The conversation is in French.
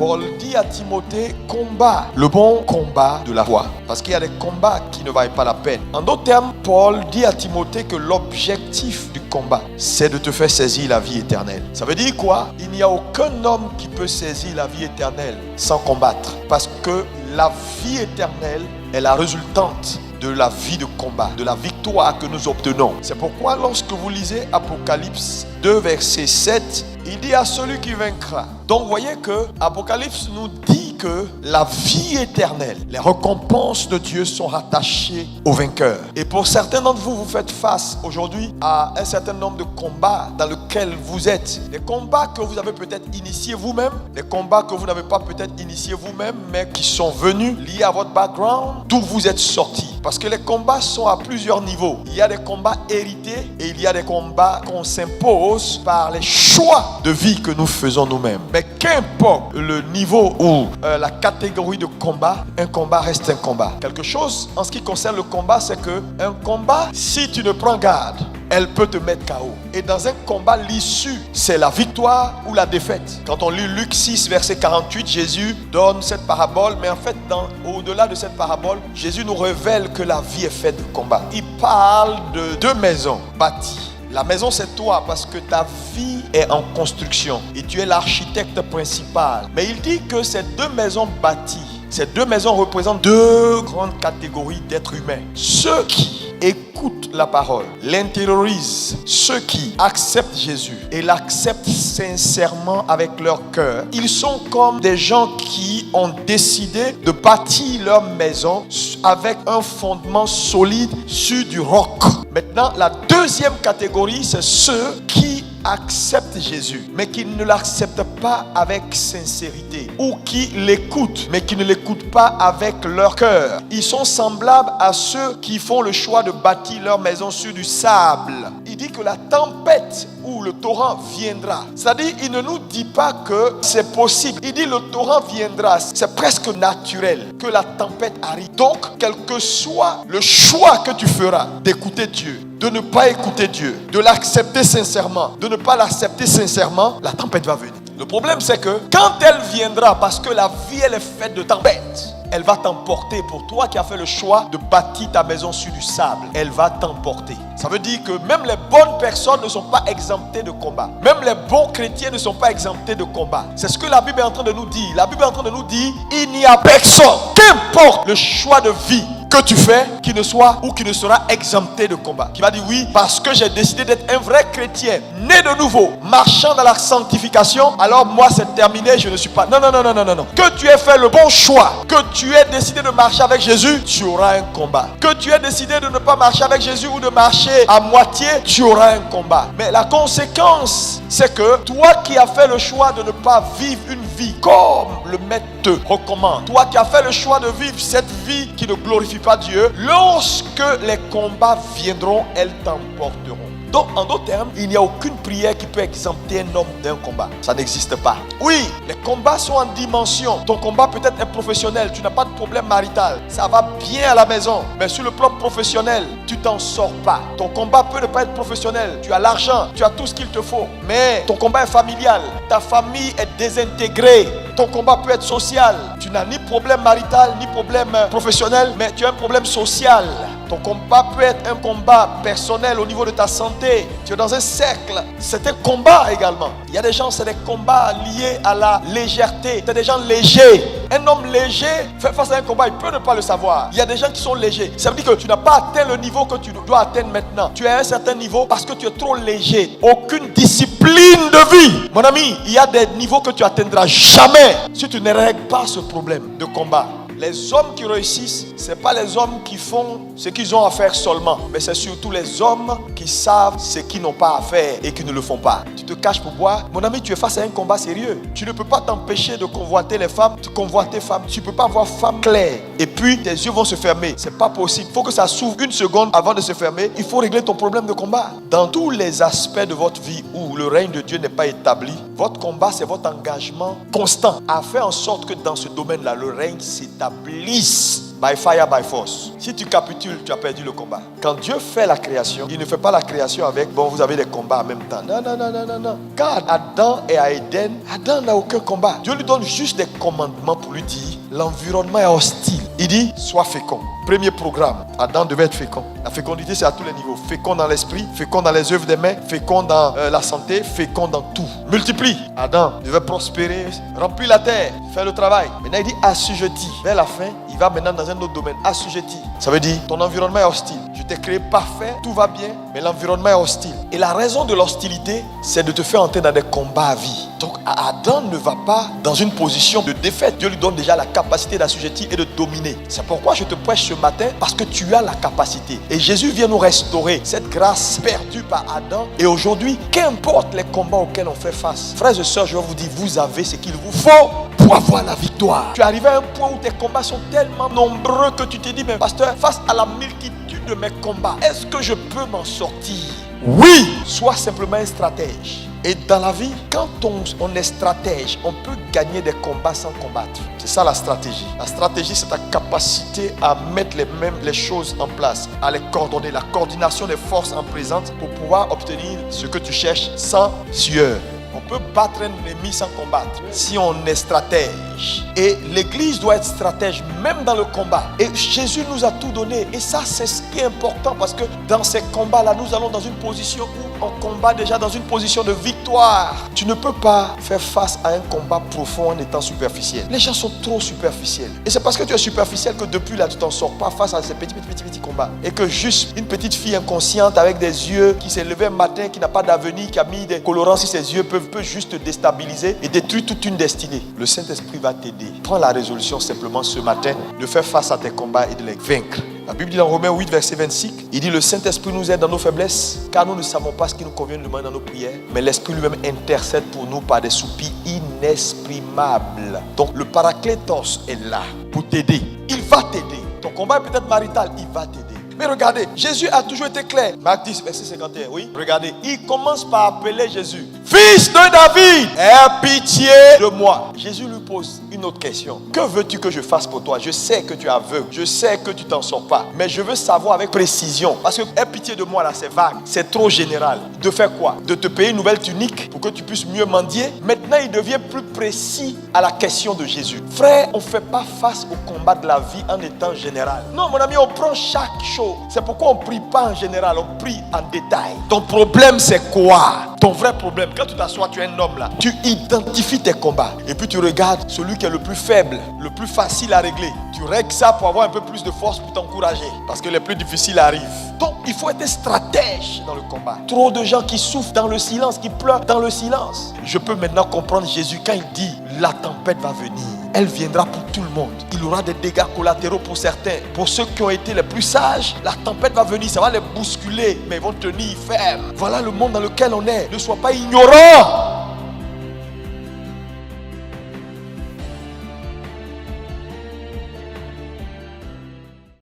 Paul dit à Timothée, combat le bon combat de la foi. Parce qu'il y a des combats qui ne valent pas la peine. En d'autres termes, Paul dit à Timothée que l'objectif du combat, c'est de te faire saisir la vie éternelle. Ça veut dire quoi? Il n'y a aucun homme qui peut saisir la vie éternelle sans combattre. Parce que la vie éternelle est la résultante de la vie de combat, de la victoire que nous obtenons. C'est pourquoi lorsque vous lisez Apocalypse 2, verset 7, il dit à celui qui vaincra. Donc voyez que Apocalypse nous dit que la vie éternelle, les récompenses de Dieu sont rattachées aux vainqueurs. Et pour certains d'entre vous, vous faites face aujourd'hui à un certain nombre de combats dans lesquels vous êtes. Des combats que vous avez peut-être initiés vous-même, des combats que vous n'avez pas peut-être initiés vous-même, mais qui sont venus liés à votre background, d'où vous êtes sortis. Parce que les combats sont à plusieurs niveaux. Il y a des combats hérités et il y a des combats qu'on s'impose par les choix de vie que nous faisons nous-mêmes. Mais qu'importe le niveau ou la catégorie de combat, un combat reste un combat. Quelque chose en ce qui concerne le combat, c'est que un combat, si tu ne prends garde, elle peut te mettre KO. Et dans un combat, l'issue, c'est la victoire ou la défaite. Quand on lit Luc 6, verset 48, Jésus donne cette parabole. Mais en fait, au-delà de cette parabole, Jésus nous révèle que la vie est faite de combat. Il parle de 2 maisons bâties. La maison, c'est toi parce que ta vie est en construction et tu es l'architecte principal. Mais il dit que ces 2 maisons bâties, ces 2 maisons représentent 2 grandes catégories d'êtres humains. Ceux qui écoutent la parole, l'intériorisent, ceux qui acceptent Jésus et l'acceptent sincèrement avec leur cœur. Ils sont comme des gens qui ont décidé de bâtir leur maison avec un fondement solide sur du roc. Maintenant, la deuxième catégorie, c'est ceux qui acceptent Jésus, mais qui ne l'acceptent pas avec sincérité, ou qui l'écoutent, mais qui ne l'écoutent pas avec leur cœur. Ils sont semblables à ceux qui font le choix de bâtir leur maison sur du sable. Il dit que la tempête ou le torrent viendra. C'est-à-dire, il ne nous dit pas que c'est possible. Il dit le torrent viendra. C'est presque naturel que la tempête arrive. Donc, quel que soit le choix que tu feras d'écouter Dieu, de ne pas écouter Dieu, de l'accepter sincèrement, de ne pas l'accepter sincèrement, la tempête va venir. Le problème, c'est que quand elle viendra, parce que la vie, elle est faite de tempêtes, elle va t'emporter. Pour toi qui as fait le choix de bâtir ta maison sur du sable, elle va t'emporter. Ça veut dire que même les bonnes personnes ne sont pas exemptées de combat. Même les bons chrétiens ne sont pas exemptés de combat. C'est ce que la Bible est en train de nous dire. La Bible est en train de nous dire, il n'y a personne, qu'importe le choix de vie que tu fais, qui ne soit ou qui ne sera exempté de combat. Qui va dire oui, parce que j'ai décidé d'être un vrai chrétien, né de nouveau, marchant dans la sanctification, alors moi c'est terminé, je ne suis pas. Non. Que tu aies fait le bon choix, que tu aies décidé de marcher avec Jésus, tu auras un combat. Que tu aies décidé de ne pas marcher avec Jésus ou de marcher à moitié, tu auras un combat. Mais la conséquence, c'est que toi qui as fait le choix de ne pas vivre une vie comme le maître te recommande, toi qui as fait le choix de vivre cette vie qui ne glorifie pas Dieu, lorsque les combats viendront, elles t'emporteront. Donc, en d'autres termes, il n'y a aucune prière qui peut exempter un homme d'un combat. Ça n'existe pas. Oui, les combats sont en dimension. Ton combat peut-être est professionnel. Tu n'as pas de problème marital. Ça va bien à la maison. Mais sur le plan professionnel, tu t'en sors pas. Ton combat peut ne pas être professionnel. Tu as l'argent, tu as tout ce qu'il te faut. Mais ton combat est familial. Ta famille est désintégrée. Ton combat peut être social. Tu n'as ni problème marital, ni problème professionnel, mais tu as un problème social. Ton combat peut être un combat personnel au niveau de ta santé. Tu es dans un cercle. C'est un combat également. Il y a des gens, c'est des combats liés à la légèreté. C'est des gens légers. Un homme léger fait face à un combat, il peut ne pas le savoir. Il y a des gens qui sont légers. Ça veut dire que tu n'as pas atteint le niveau que tu dois atteindre maintenant. Tu es à un certain niveau parce que tu es trop léger. Aucune discipline de vie. Mon ami, il y a des niveaux que tu atteindras jamais si tu ne règles pas ce problème de combat. Les hommes qui réussissent, ce n'est pas les hommes qui font ce qu'ils ont à faire seulement, mais c'est surtout les hommes qui savent ce qu'ils n'ont pas à faire et qui ne le font pas. Tu te caches pour boire. Mon ami, tu es face à un combat sérieux. Tu ne peux pas t'empêcher de convoiter les femmes, de convoiter femmes. Tu ne peux pas voir femme claire et puis tes yeux vont se fermer. Ce n'est pas possible. Il faut que ça s'ouvre une seconde avant de se fermer. Il faut régler ton problème de combat. Dans tous les aspects de votre vie où le règne de Dieu n'est pas établi, votre combat, c'est votre engagement constant à faire en sorte que dans ce domaine-là, le règne s'établisse by fire, by force. Si tu capitules, tu as perdu le combat. Quand Dieu fait la création, il ne fait pas la création avec, bon, vous avez des combats en même temps. Non, non, non, non, non, non. Quand Adam est à Éden, Adam n'a aucun combat. Dieu lui donne juste des commandements pour lui dire, l'environnement est hostile. Il dit, sois fécond. Premier programme, Adam devait être fécond. La fécondité, c'est à tous les niveaux. Fécond dans l'esprit, fécond dans les œuvres des mains, fécond dans la santé, fécond dans tout. Multiplie. Adam devait prospérer, remplir la terre, faire le travail. Maintenant, il dit assujetti. Vers la fin, il va maintenant dans un autre domaine. Assujetti. Ça veut dire, ton environnement est hostile. Je t'ai créé parfait, tout va bien, mais l'environnement est hostile. Et la raison de l'hostilité, c'est de te faire entrer dans des combats à vie. Donc, Adam ne va pas dans une position de défaite. Dieu lui donne déjà la capacité d'assujettir et de dominer. C'est pourquoi je te prêche ce matin, parce que tu as la capacité. Et Jésus vient nous restaurer cette grâce perdue par Adam. Et aujourd'hui, qu'importe les combats auxquels on fait face, frères et sœurs, je vais vous dire, vous avez ce qu'il vous faut pour avoir la victoire. Tu es arrivé à un point où tes combats sont tellement nombreux que tu te dis, mais pasteur, face à la multitude de mes combats, est-ce que je peux m'en sortir? Oui, sois simplement un stratège. Et dans la vie, quand on est stratège, on peut gagner des combats sans combattre. C'est ça la stratégie. La stratégie, c'est ta capacité à mettre les choses en place, à les coordonner, la coordination des forces en présence pour pouvoir obtenir ce que tu cherches sans sueur. On peut battre un ennemi sans combattre si on est stratège. Et l'église doit être stratège même dans le combat. Et Jésus nous a tout donné. Et ça, c'est ce qui est important, parce que dans ces combats-là, nous allons dans une position où on combat déjà dans une position de victoire. Tu ne peux pas faire face à un combat profond en étant superficiel. Les gens sont trop superficiels. Et c'est parce que tu es superficiel que depuis là, tu t'en sors pas face à ces petits combats. Et que juste une petite fille inconsciente avec des yeux qui s'est levée un matin, qui n'a pas d'avenir, qui a mis des colorants sur ses yeux, peut juste te déstabiliser et détruire toute une destinée. Le Saint-Esprit va t'aider. Prends la résolution simplement ce matin de faire face à tes combats et de les vaincre. La Bible dit dans Romains 8, verset 26, il dit, le Saint-Esprit nous aide dans nos faiblesses, car nous ne savons pas ce qui nous convient de demander dans nos prières, mais l'Esprit lui-même intercède pour nous par des soupirs inexprimables. Donc le Paraclétos est là pour t'aider. Il va t'aider. Ton combat est peut-être marital, il va t'aider. Mais regardez, Jésus a toujours été clair. Marc 10, verset 51, oui. Regardez, il commence par appeler Jésus, fils de David, aie pitié de moi. Jésus lui pose une autre question. Que veux-tu que je fasse pour toi? Je sais que tu es aveugle, je sais que tu t'en sors pas, mais je veux savoir avec précision. Parce que aie pitié de moi là, c'est vague, c'est trop général. De faire quoi? De te payer une nouvelle tunique pour que tu puisses mieux mendier? Maintenant, il devient plus précis à la question de Jésus. Frère, on ne fait pas face au combat de la vie en étant général. Non, mon ami, on prend chaque chose. C'est pourquoi on ne prie pas en général, on prie en détail. Ton problème, c'est quoi? Ton vrai problème, quand tu t'assois, tu es un homme là, tu identifies tes combats. Et puis tu regardes celui qui est le plus faible, le plus facile à régler. Tu règles ça pour avoir un peu plus de force pour t'encourager. Parce que les plus difficiles arrivent. Donc il faut être stratège dans le combat. Trop de gens qui souffrent dans le silence, qui pleurent dans le silence. Je peux maintenant comprendre Jésus quand il dit, la tempête va venir. Elle viendra pour tout le monde. Il y aura des dégâts collatéraux pour certains. Pour ceux qui ont été les plus sages, la tempête va venir, ça va les bousculer, mais ils vont tenir ferme. Voilà le monde dans lequel on est. Ne sois pas ignorant.